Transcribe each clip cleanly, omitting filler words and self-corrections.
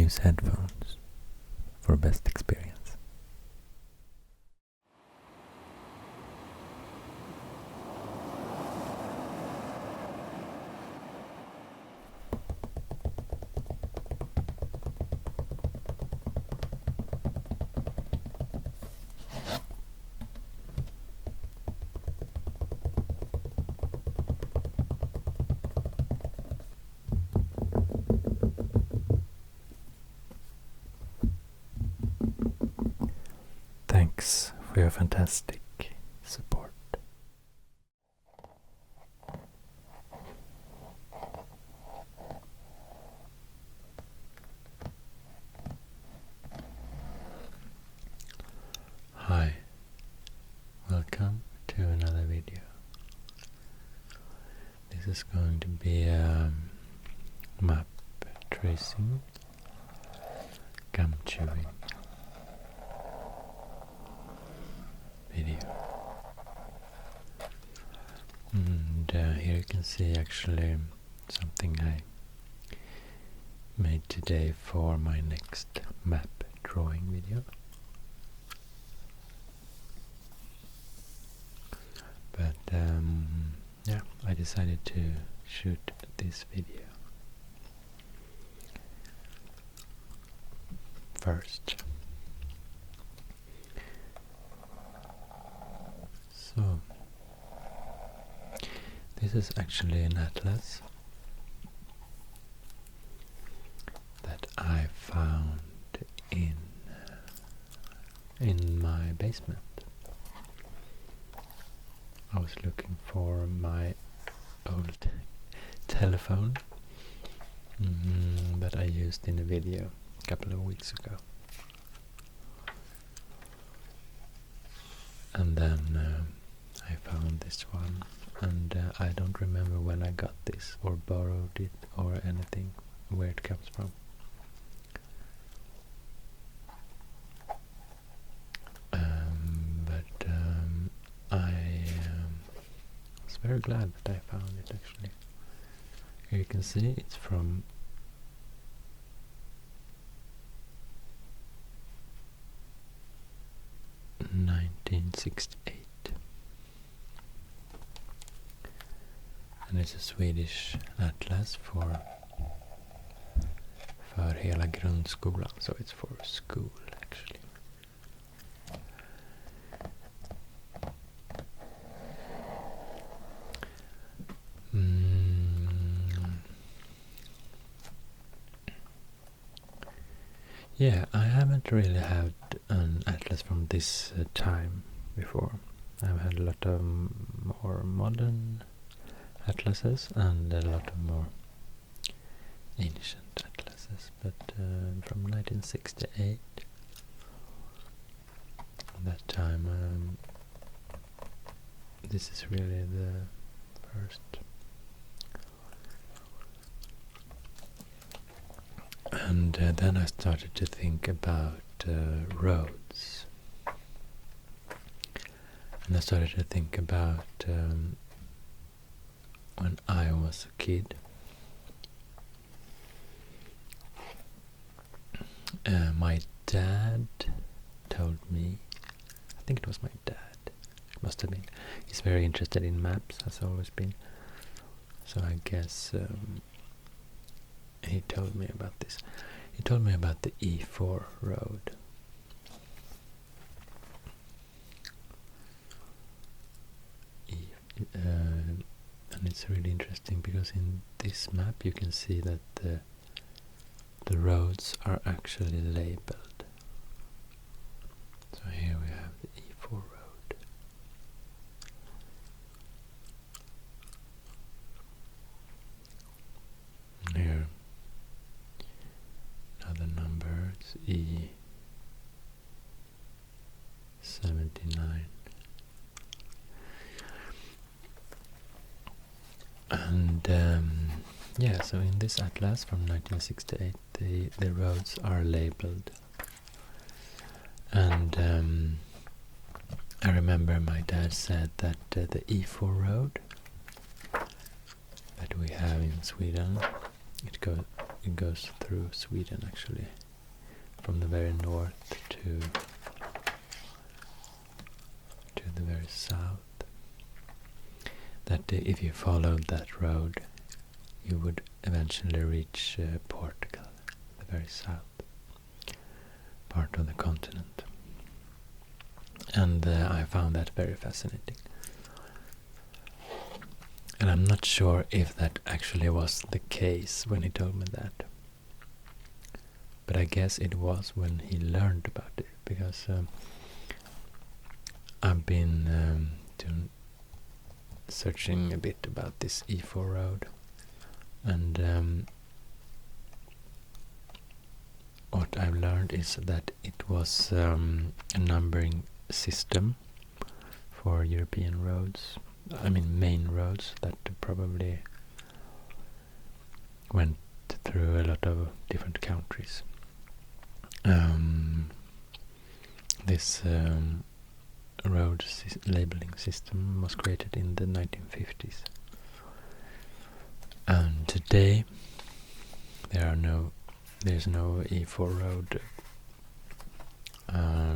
use headphones for best experience. Thanks for your fantastic support. Hi, welcome to another video. This is going to be a map tracing, gum chewing video. And here you can see actually something I made today for my next map drawing video. But yeah, I decided to shoot this video first. So, this is actually an atlas that I found in my basement. I was looking for my old telephone that I used in a video a couple of weeks ago. And then I found this one, and I don't remember when I got this or borrowed it or anything, where it comes from. But I was very glad that I found it actually. Here you can see it's from 1968. And it's a Swedish atlas för hela grundskolan, so it's for school actually. Yeah, I haven't really had an atlas from this time before. I've had a lot of more modern atlases and a lot of more ancient atlases, but from 1968, that time, this is really the first. And then I started to think about roads, and I started to think about when I was a kid. My dad told me, I think it was my dad, it must have been, he's very interested in maps, has always been, so I guess he told me about this. He told me about the E4 road. And it's really interesting because in this map you can see that the roads are actually labeled. So here we have the E4 road. And here another number, it's E79. And yeah, so in this atlas from 1968 the roads are labeled, and I remember my dad said that the E4 road that we have in Sweden, it it goes through Sweden actually, from the very north to the very south. That if you followed that road, you would eventually reach Portugal, the very south part of the continent. And I found that very fascinating. And I'm not sure if that actually was the case when he told me that. But I guess it was when he learned about it, because I've been searching a bit about this E4 road, and what I've learned is that it was a numbering system for European roads, I mean main roads that probably went through a lot of different countries. This road labeling system was created in the 1950s, and today there's no E4 road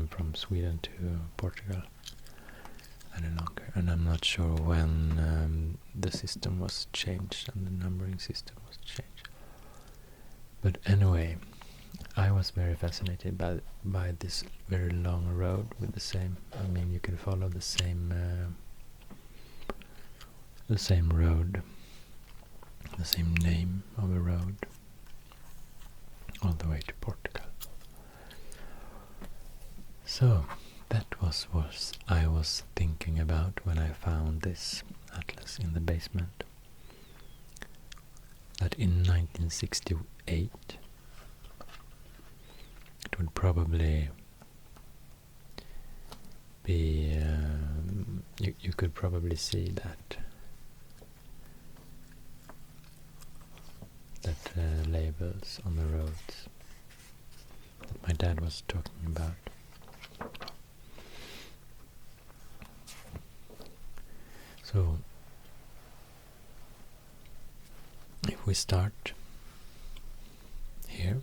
from Sweden to Portugal any longer, and I'm not sure when the system was changed and the numbering system was changed. But anyway, I was very fascinated by this very long road with the same, I mean you can follow the same road, the same name of a road all the way to Portugal. So that was what I was thinking about when I found this atlas in the basement. That in 1968 it would probably be, you could probably see that labels on the roads that my dad was talking about. So if we start here,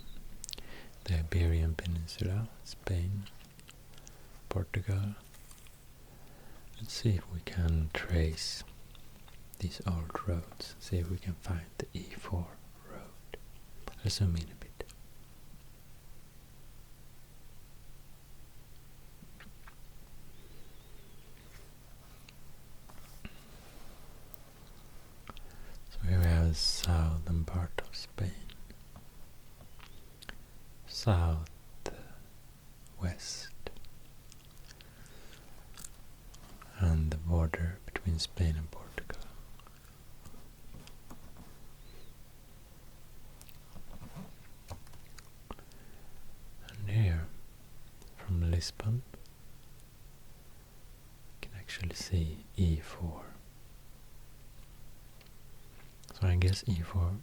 the Iberian Peninsula, Spain, Portugal, let's see if we can trace these old roads, see if we can find the E4 road. Let's zoom in a bit. So here we have the southern part of Spain, south west, and the border between Spain and Portugal. And here, from Lisbon, you can actually see E4. So I guess E4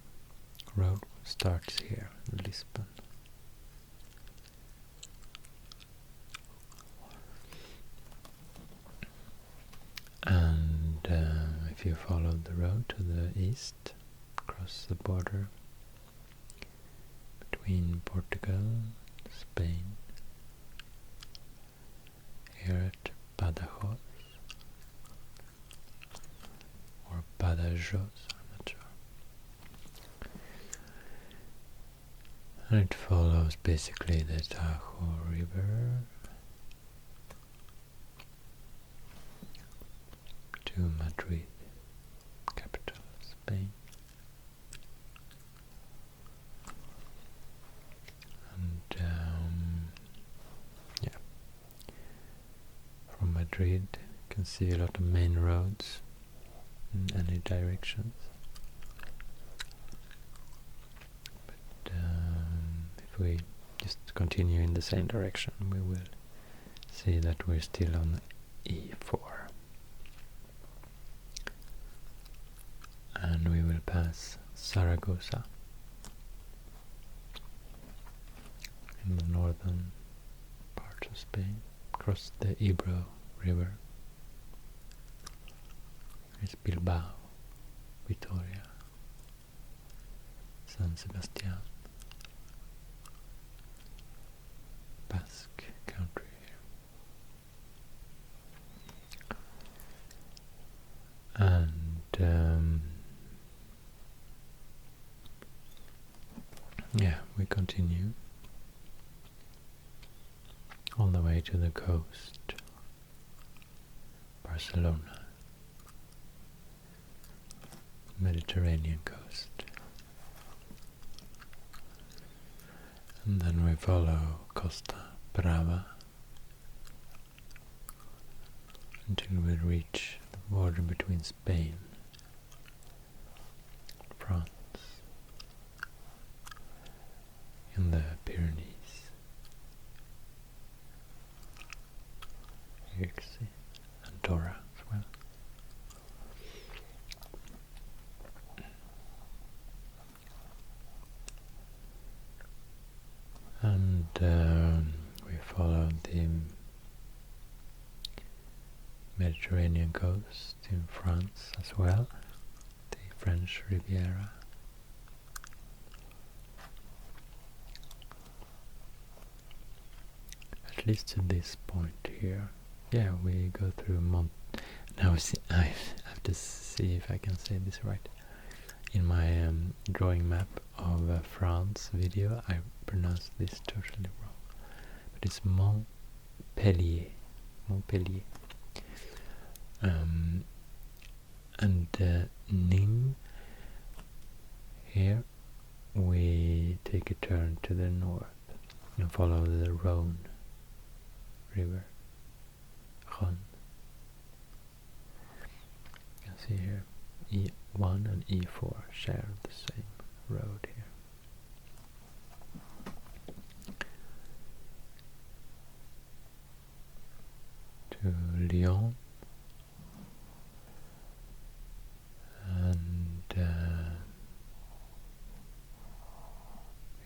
road starts here in Lisbon. And if you follow the road to the east, across the border between Portugal, Spain, here at Badajoz, or Badajoz, I'm not sure. And it follows basically the Tajo River to Madrid, capital of Spain. And yeah, from Madrid you can see a lot of main roads in any directions. But if we just continue in the same direction, we will see that we're still on E4. And we will pass Zaragoza in the northern part of Spain, cross the Ebro River. There's Bilbao, Vitoria, San Sebastian. yeah, we continue all the way to the coast, Barcelona, Mediterranean coast. And then we follow Costa Brava until we reach the border between Spain and France in the Pyrenees. Here you can see Andorra as well. And we followed the Mediterranean coast in France as well, the French Riviera. At least to this point here. Yeah, we go through Now I have to see if I can say this right. In my drawing map of France video, I pronounced this totally wrong. But it's Montpellier. Montpellier. And Nîmes, here we take a turn to the north and follow the Rhone river. Rhone. You can see here E1 and E4 share the same road here. To Lyon, and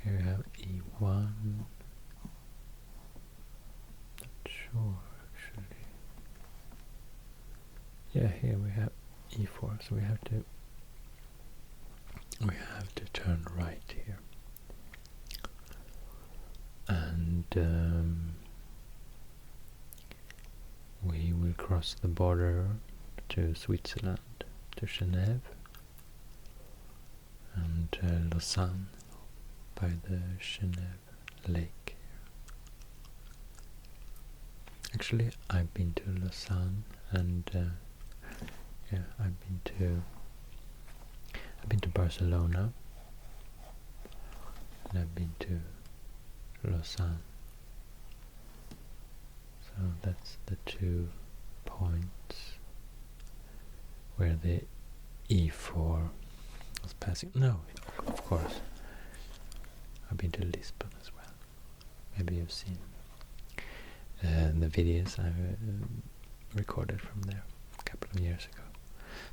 here we have E1. Not sure actually. Yeah, here we have E4, so we have to turn right here, and we will cross the border to Switzerland, to Geneva and Lausanne by the Geneva lake. Actually, I've been to Lausanne, and yeah, I've been to Barcelona, and I've been to Lausanne. So that's the 2 points where the E4 was passing. No, of course, I've been to Lisbon as well. Maybe you've seen the videos I recorded from there a couple of years ago.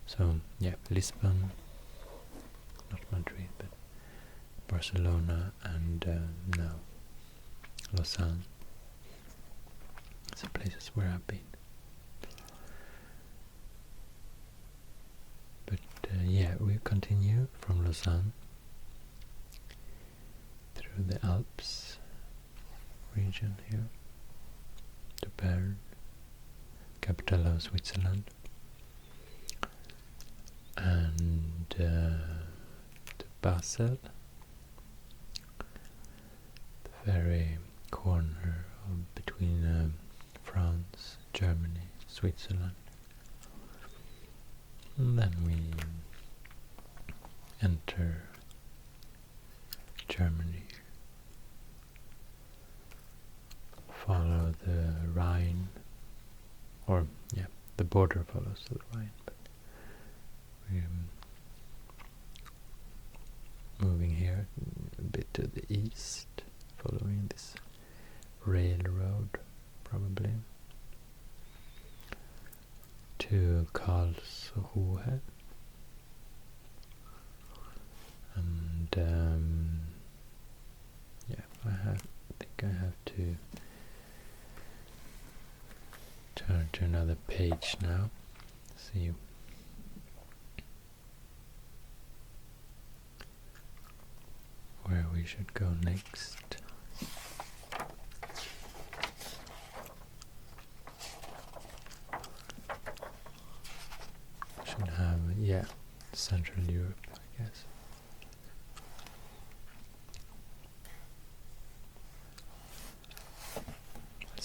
So yeah, Lisbon, not Madrid, but Barcelona, and now Lausanne. These are places where I've been. But yeah, we continue from Lausanne through the Alps region here to Bern, capital of Switzerland, and to Basel, the very corner between France, Germany, Switzerland. And then we enter Germany, follow the Rhine, or yeah, the border follows the Rhine, but we're moving here a bit to the east, following this railroad, probably, to Karlsruhe, and yeah, I think I have to turn to another page now. See where we should go next. Should have, yeah, Central Europe, I guess.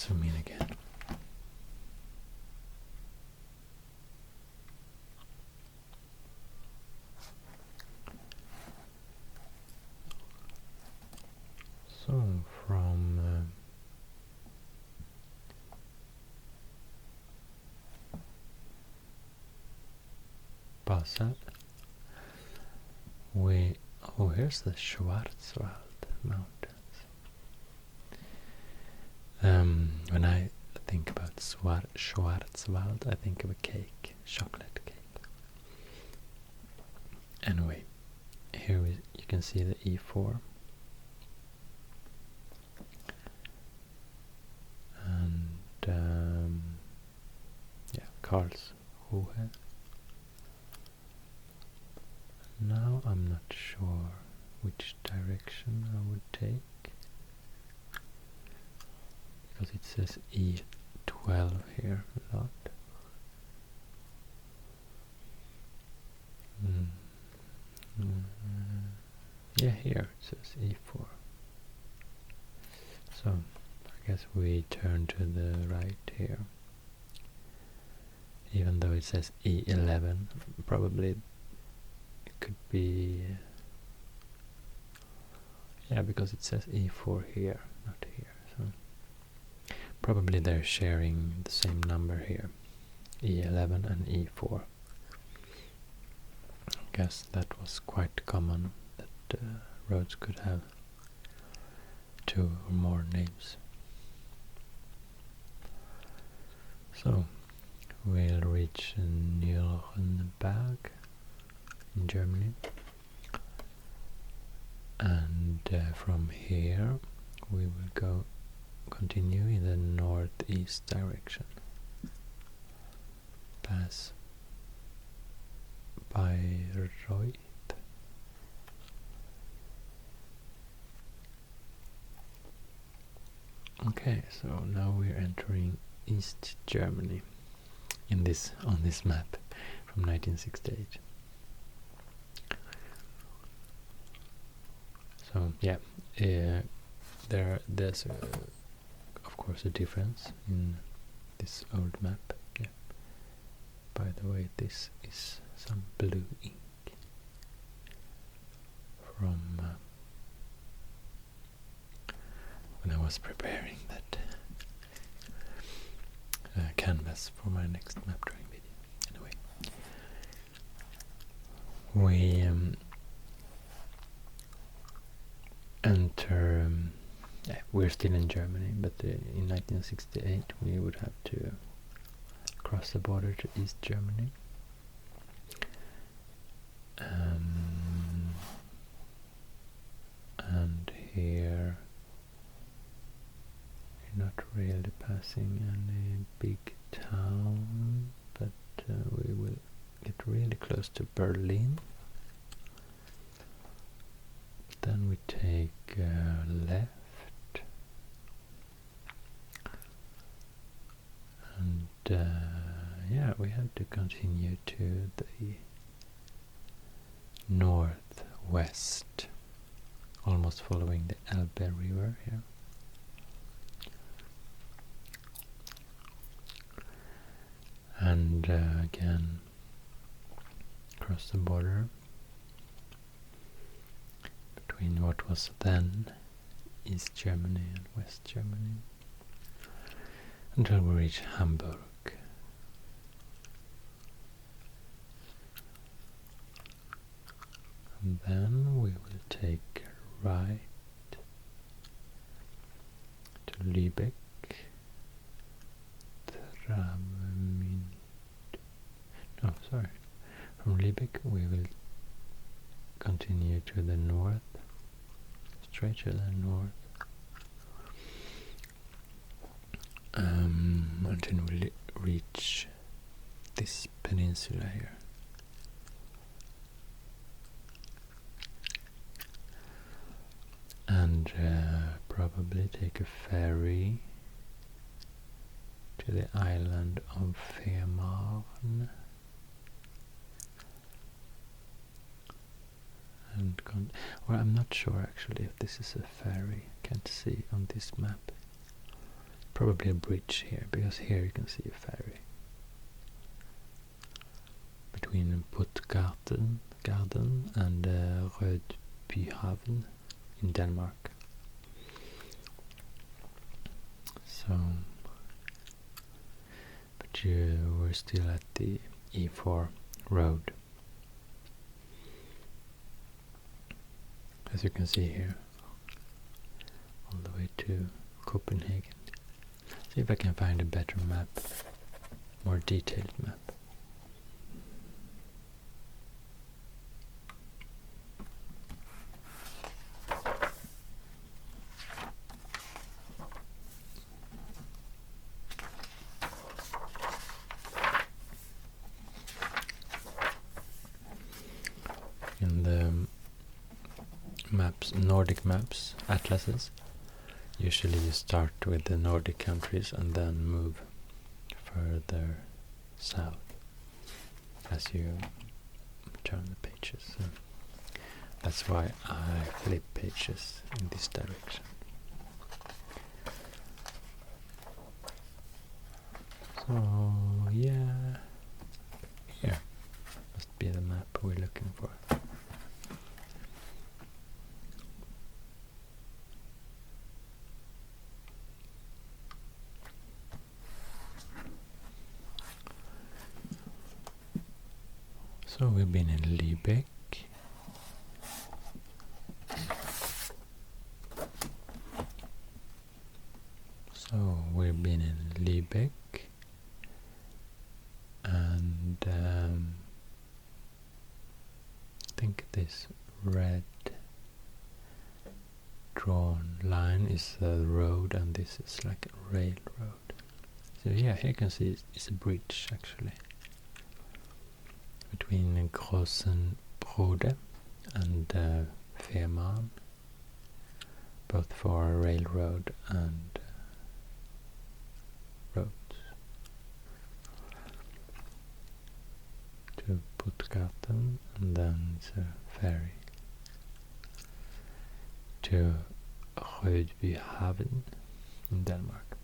zoom in again. So from Basel, here's the Schwarzwald Mountains. When I think about Schwarzwald, I think of a cake, chocolate cake. Anyway, here you can see the E4. And yeah, Karlsruhe. Now I'm not sure which direction I would take, because it says E12 here a lot. Yeah, here it says E4. So I guess we turn to the right here. Even though it says E11, probably it could be, yeah, because it says E4 here, not here. So probably they're sharing the same number here, E11 and E4. I guess that was quite common, that roads could have 2 or more names. So we'll reach Nürnberg in Germany, and from here we will continue in the northeast direction, pass Bayreuth. Okay, so now we're entering East Germany on this map from 1968. So yeah, there's of course a difference in this old map. Yeah. By the way, this is some blue ink from when I was preparing that canvas for my next map drawing video. Anyway, we enter, we're still in Germany, but in 1968 we would have to cross the border to East Germany. And here you're not really passing any big town, but we will get really close to Berlin. Then we take left, and yeah, we have to continue to the northwest, almost following the Elbe River here. And again, cross the border between what was then East Germany and West Germany, until we reach Hamburg. And then we will take right to Lübeck, from Lübeck we will continue to the north, straight to the north, until we reach this peninsula here. And probably take a ferry to the island of Fehmarn, and I'm not sure actually if this is a ferry. Can't see on this map. probably a bridge here, because here you can see a ferry between Puttgarden and Rødbyhavn in Denmark. So, but we're still at the E4 road, as you can see here, all the way to Copenhagen. See if I can find a better map, more detailed map. In the maps, Nordic maps, atlases, usually you start with the Nordic countries and then move further south as you turn the pages. So that's why I flip pages in this direction. So yeah, here must be the map we're looking for. So we've been in Lübeck. And I think this red drawn line is the road, and this is like a railroad. So yeah, here you can see it's a bridge actually between Grossenbrode and Fehmarn, both for railroad and roads. To Puttgarden, and then it's a ferry to Rødbyhavn in Denmark.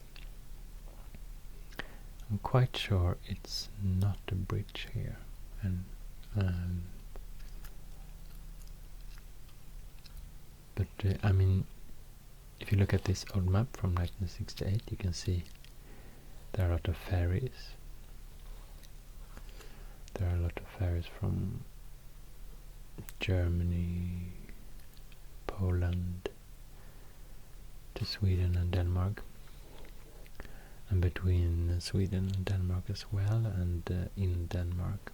I'm quite sure it's not a bridge here, and but I mean, if you look at this old map from 1968, you can see there are a lot of ferries. There are a lot of ferries from Germany, Poland, to Sweden and Denmark, and between Sweden and Denmark as well, and in Denmark.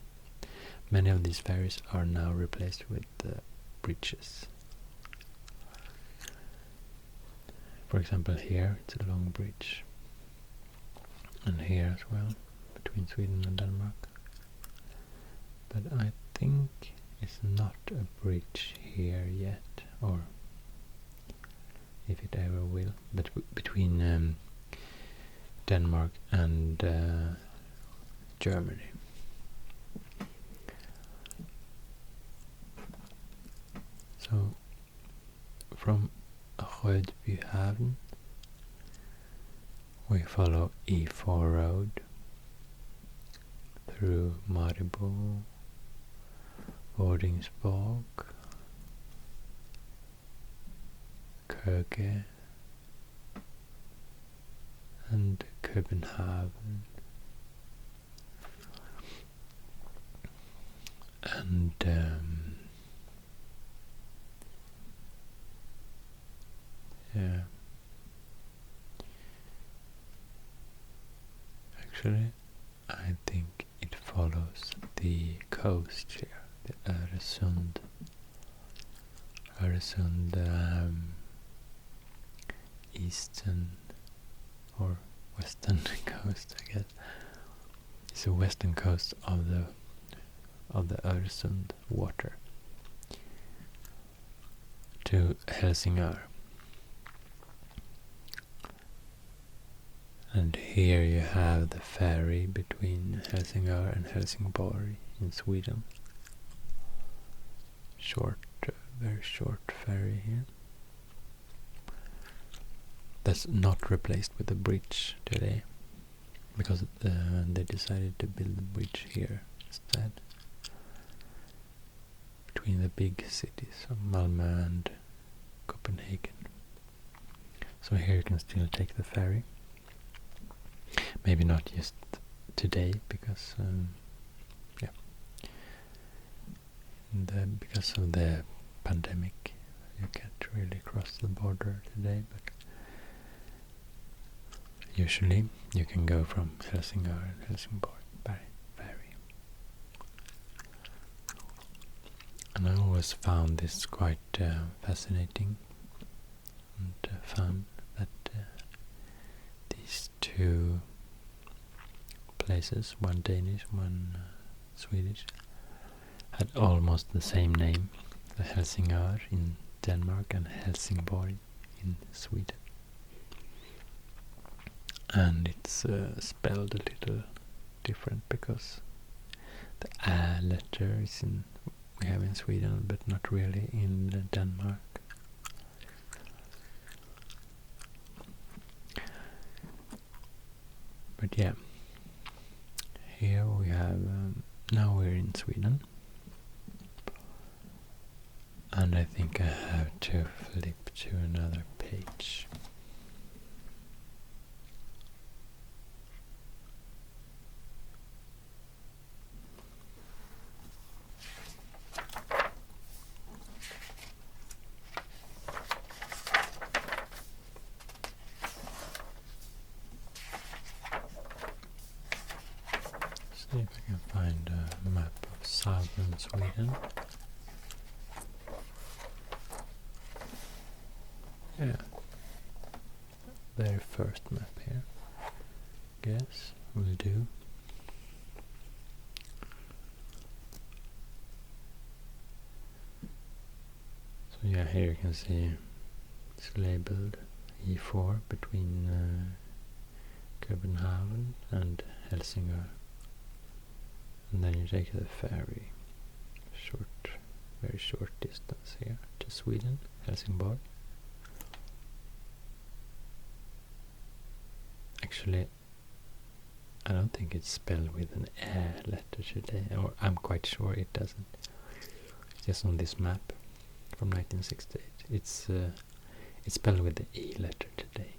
Many of these ferries are now replaced with bridges. For example, here it's a long bridge, and here as well, between Sweden and Denmark. But I think it's not a bridge here yet, or if it ever will, but between Denmark and Germany. So from Rødbyhavn we follow E4 road through Maribor, Vordingborg, Køge, and Copenhagen, and yeah, actually I think it follows the coast here, the Öresund eastern or western coast, I guess. It's the western coast of the Öresund water to Helsingør. And here you have the ferry between Helsingør and Helsingborg in Sweden. Short, very short ferry here. that's not replaced with a bridge today, because they decided to build a bridge here instead between the big cities of Malmö and Copenhagen. So here you can still take the ferry. Maybe not just today, because because of the pandemic you can't really cross the border today, but usually you can go from Helsingør and Helsingborg by ferry. And I always found this quite fascinating and fun, that these two places, one Danish, one Swedish, had almost the same name, the Helsingør in Denmark and Helsingborg in Sweden. And it's spelled a little different, because the A letter is we have in Sweden, but not really in Denmark. But yeah, here we have, now we're in Sweden, and I think I have to flip to another page. See if I can find a map of southern Sweden. Yeah, very first map here, guess will do. So yeah, here you can see it's labeled E4 between Copenhagen and Helsingør. And then you take the ferry, very short distance here to Sweden, Helsingborg. Actually, I don't think it's spelled with an A letter today, or I'm quite sure it doesn't. Just on this map from 1968, it's spelled with the E letter today.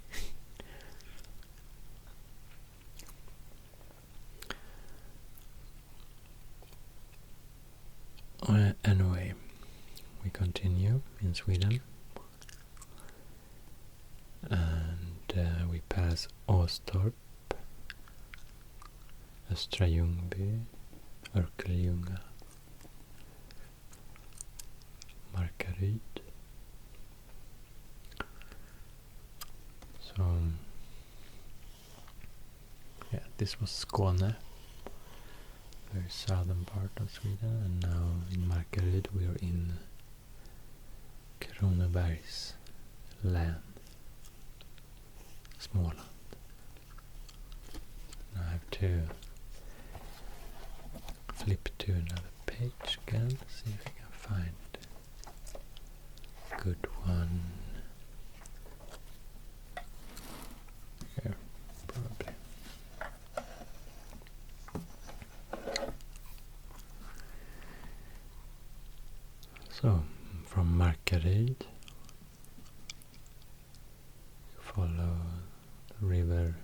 Anyway, we continue in Sweden, and we pass Åstorp, Östra Ljungby, Örkelljunga, Markaryd. So yeah, this was Skåne, very southern part of Sweden, and now in Markaryd we are in Kronobergs län, Småland. Now I have to flip to another page again, see if I can find a good one. Here, probably. So, from Markaryd, you follow the river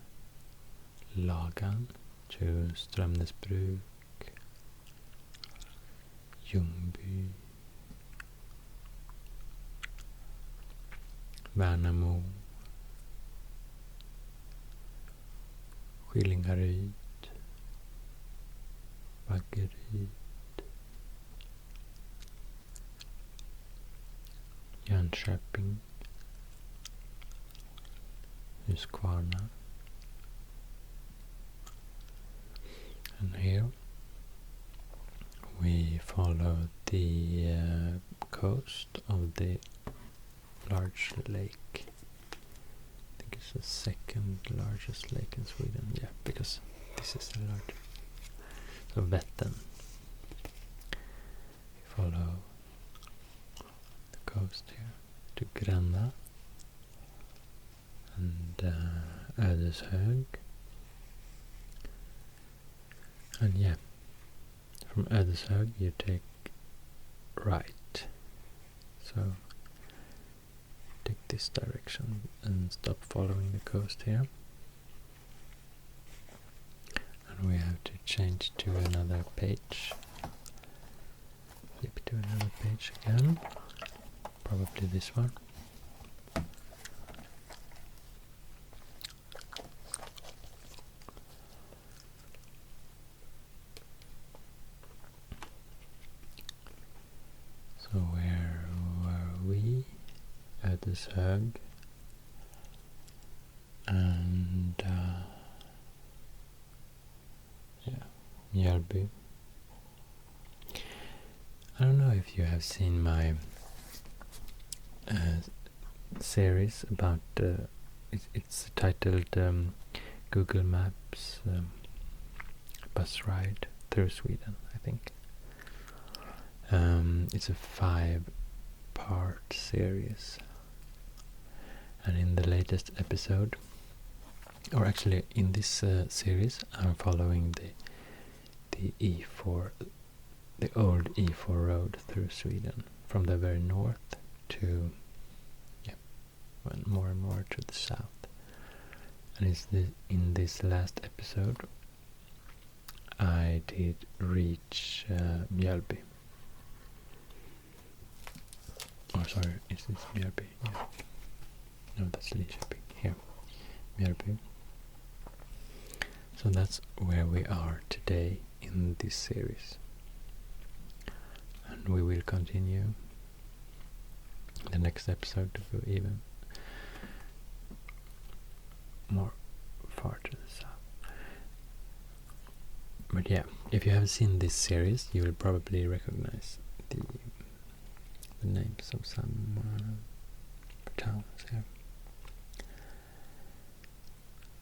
Lagan to Strömsbruk, Ljungby, Värnamo, Skillingaryd, Vaggeryd, Jönköping, Huskvarna, and here we follow the coast of the large lake. I think it's the second largest lake in Sweden, yeah, because this is the largest. So Vättern. We follow the coast here to Gränna, and Ödeshög. And yeah, from Ödeshög you take right. So take this direction and stop following the coast here. And we have to change to another page. Flip to another page again. Probably this one. So where were we? Ödeshög. And yeah, Mjölby. I don't know if you have seen my series about it's titled Google Maps bus ride through Sweden, I think. It's a 5-part series, and in the latest episode, or actually in this series, I'm following the E4, the old E4 road through Sweden, from the very north to more and more to the south. And in this last episode I did reach Mjölby. Oh, sorry, is this Mjölby? Yeah. No, that's Linköping. Here, Mjölby. So that's where we are today in this series. And we will continue the next episode to go even more far to the south. But yeah, if you have seen this series, you will probably recognize the names of some towns here.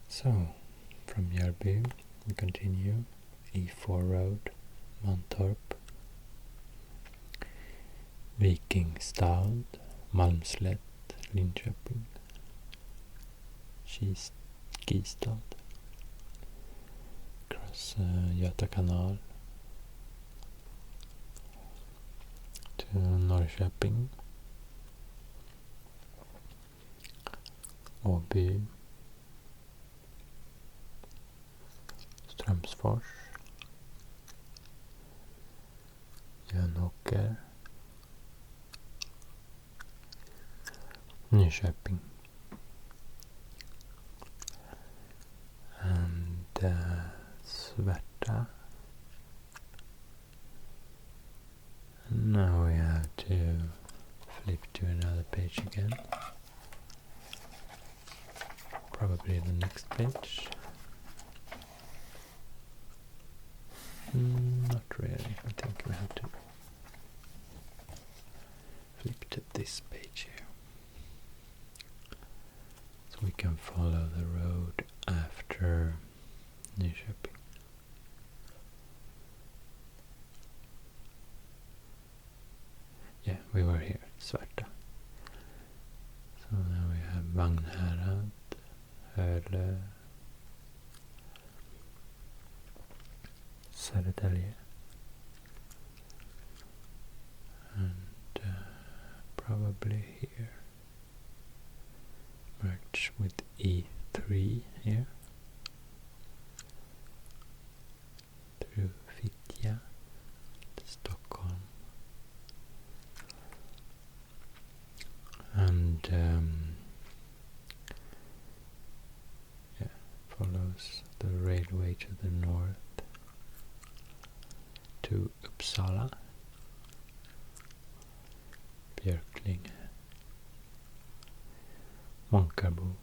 So, from Mjölby we continue E4 road, Mantorp, Vikingstad, Malmslätt, Linköping, Kistad, across Göta kanal to Norrköping, Åby, Strömsfors, Jönåker, Nyköping, and Svärta. And now we have to flip to another page again. Probably the next page. Not really. I think we have to flip to this page here, so we can follow the road after Nyköping. Yeah, we were here, Svarta. So now we have Vagnhärad, Hölö, Södertälje, and probably here merge with E3 here through Fittja to Stockholm, and follows the railway to the north to Uppsala, Björklinge, Månkarbo,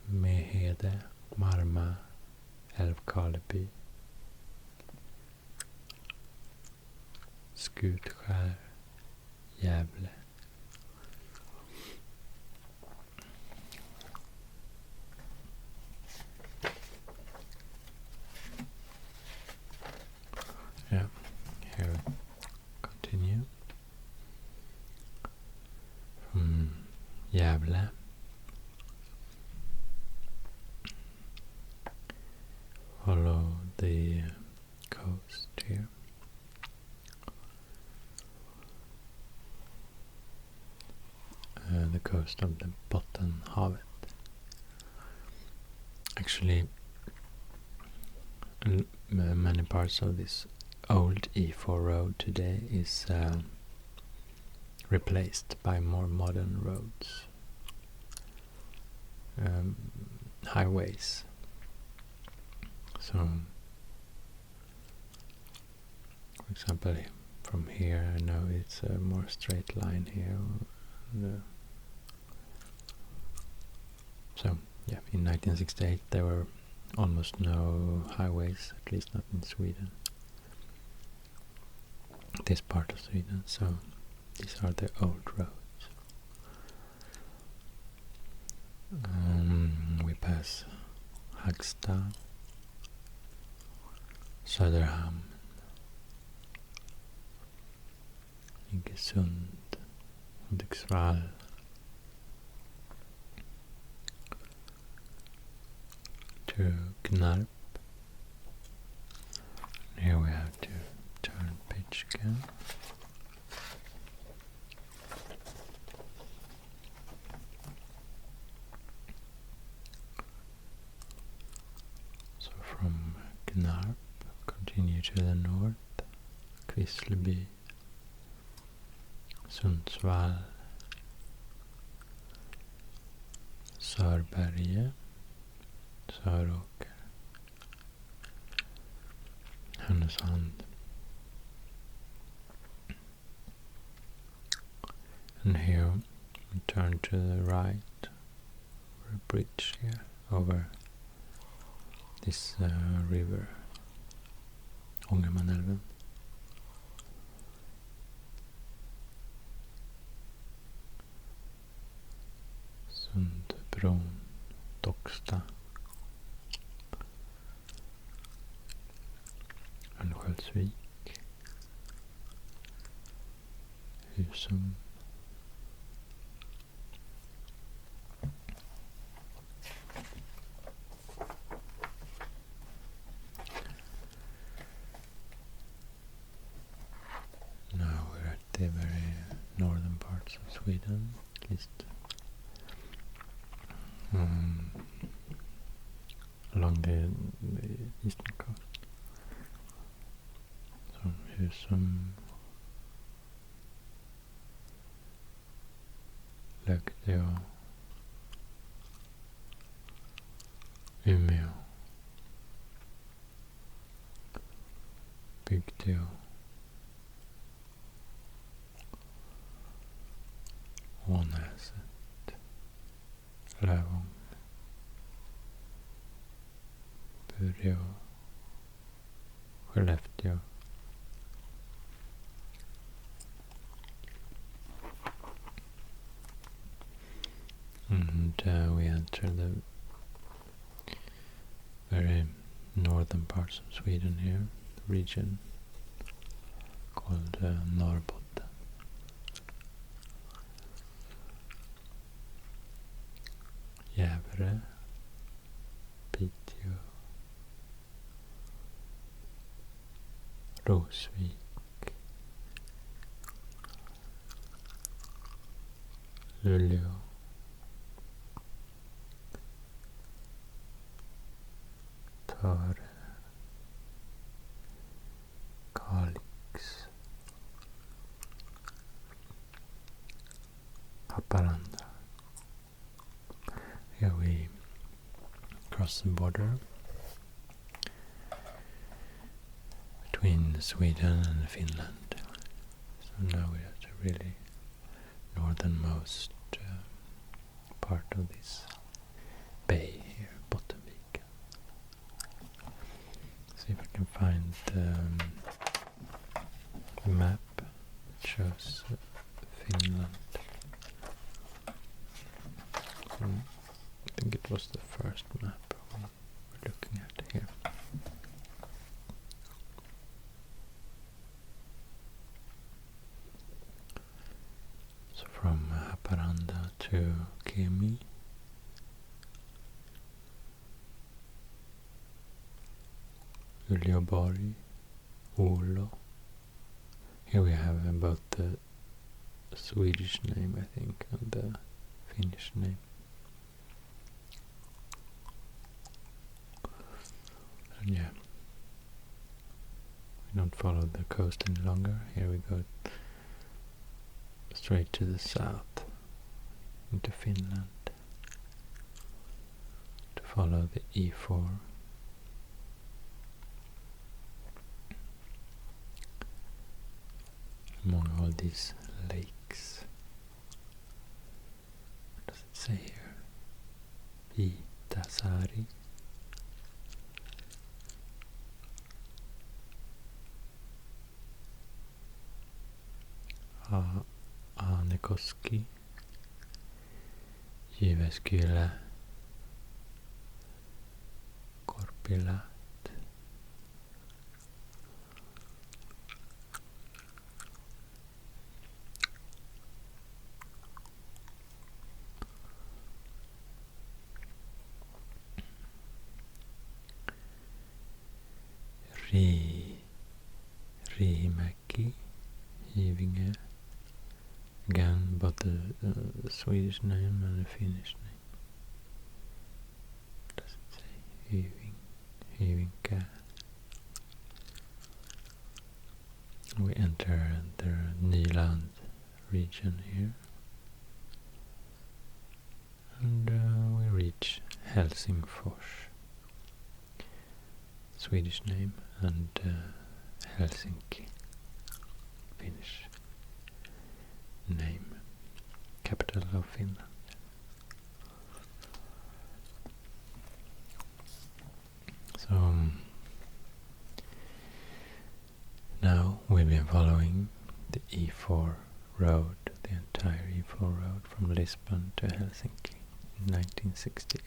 Mehede, Marma, Älvkarleby, Skutskär, Gävle. Yeah, here we continue. Gävle. Follow the coast here. The coast of the Bottenhavet. Actually, many parts of this old E4 road today is replaced by more modern roads, highways. So, for example, from here I know it's a more straight line here. So, yeah, in 1968 there were almost no highways, at least not in Sweden. This part of Sweden, so these are the old roads. We pass Hagstad, Söderhamn, Iggesund, Hudiksvall, to Gnarp. Here we have to turn page again. So from Gnarp, continue to the north, Kvisleby, Sundsvall, Sörberge, Söråker, Härnösand, and here we turn to the right over a bridge here over this river, Ångermanälven. Sundbron, Docksta, Örnsköldsvik, Husum, now we're at the very northern parts of Sweden, at least along the eastern coast. So Husum, Lögdeå, Umeå, Bygdeå, Ånäset, Lövång, Bureå, Skellefteå, and we enter the very northern parts of Sweden here, the region called Norrbotten. Gävle, Piteå, Rosvik, Luleå, Töre, Kalix, Haparanda. Here we cross the border between Sweden and Finland. So now we're at the really northernmost part of this bay here, Bottenvik. See if I can find the map that shows Finland. I think it was the first map we were looking at here. So from Haparanda to Rovaniemi, Uleåborg, Oulu. Here we have both the Swedish name, I think, and the Finnish name. And yeah, we don't follow the coast any longer. Here we go straight to the south into Finland to follow the E4. Among all these lakes. What does it say here? Viitasaari. Äänekoski, Jyväskylä, Korpilat, Riihimäki, Hivinge. Again, both the Swedish name and the Finnish name. What does it say? Hyvinkä. We enter the Nyland region here. And we reach Helsingfors. Swedish name, and Helsinki. Finnish name, capital of Finland. So now we've been following the E4 road, the entire E4 road from Lisbon to Helsinki in 1968.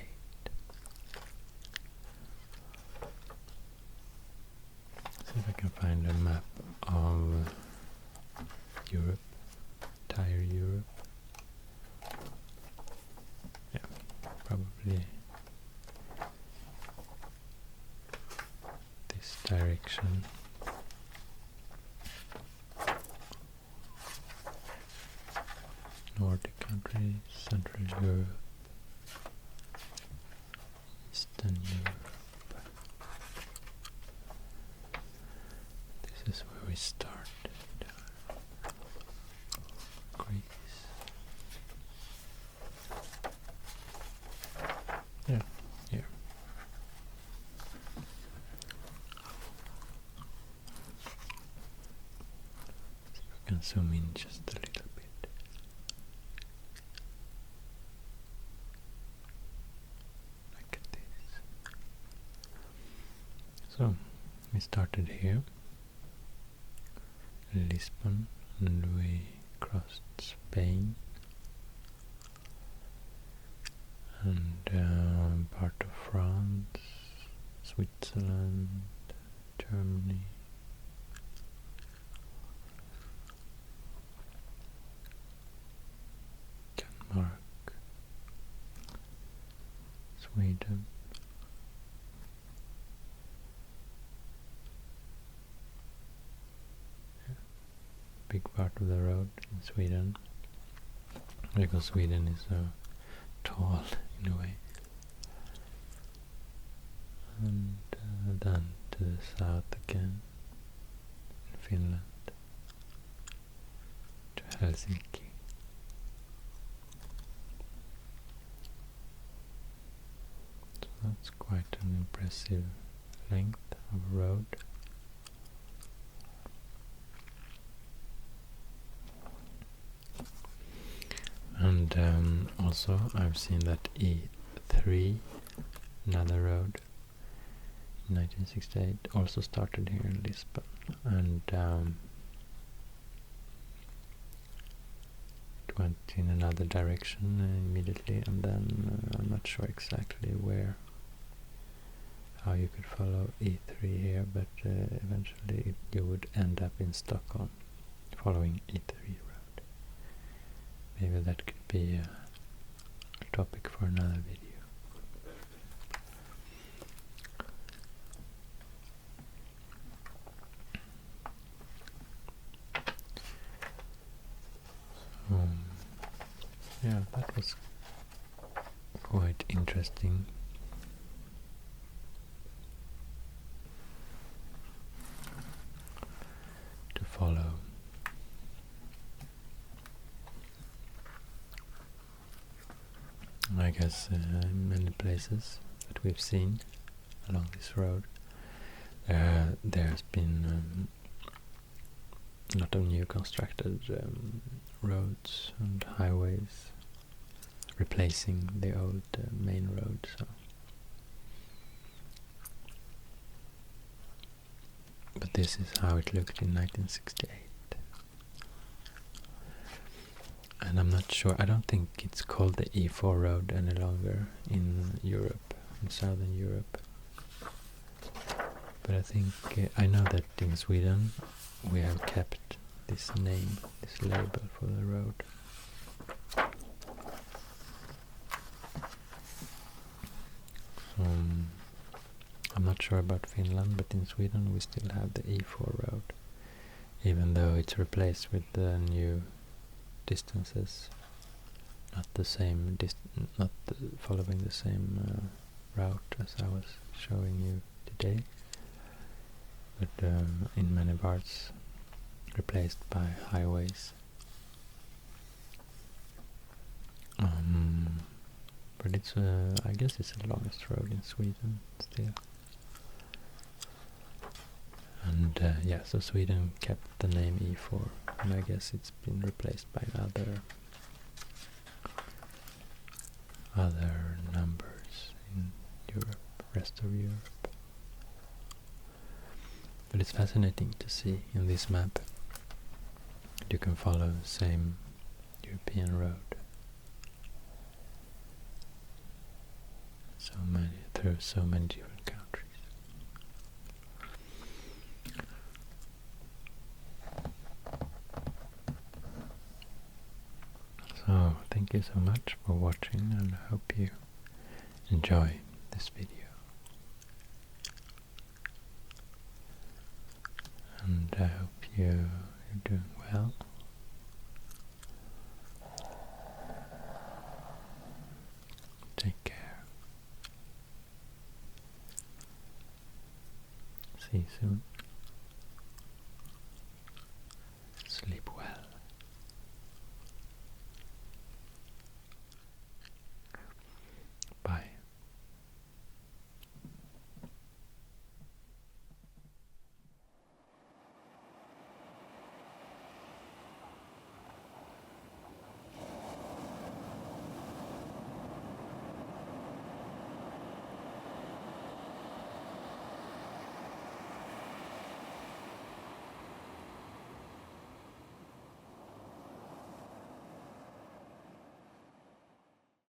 See if I can find a map of Europe. Entire Europe. Yeah, probably this direction. Nordic countries, Central Europe, Eastern Europe. This is where we started. Yeah, here. See if I can zoom in just a little bit. Look at this. So, we started here, Lisbon, and we crossed Spain. And part of France, Switzerland, Germany, Denmark, Sweden, big part of the road in Sweden, because Sweden is so tall in a way. And then to the south again, in Finland, to Helsinki. So that's quite an impressive length of road. And also I've seen that E3, another road, in 1968 also started here in Lisbon, and it went in another direction immediately, and then I'm not sure exactly how you could follow E3 here, but eventually you would end up in Stockholm following E3 road. Maybe that could be an topic for another video. Yeah, that was quite interesting. To follow. I guess many places that we've seen along this road, there's been a lot of new constructed roads and highways replacing the old main road. So, but this is how it looked in 1968. And I'm not sure, I don't think it's called the E4 road any longer in Europe, in Southern Europe. But I think, I know that in Sweden we have kept this name, this label for the road. So, I'm not sure about Finland, but in Sweden we still have the E4 road, even though it's replaced with the new distances, not the same, following the same route as I was showing you today, but in many parts replaced by highways. But it's, I guess it's the longest road in Sweden still. And yeah, so Sweden kept the name E4, and I guess it's been replaced by other numbers in Europe, rest of Europe. But it's fascinating to see in this map. You can follow the same European road through so many different countries. So thank you so much for watching, and I hope you enjoy this video. And I hope you're doing well.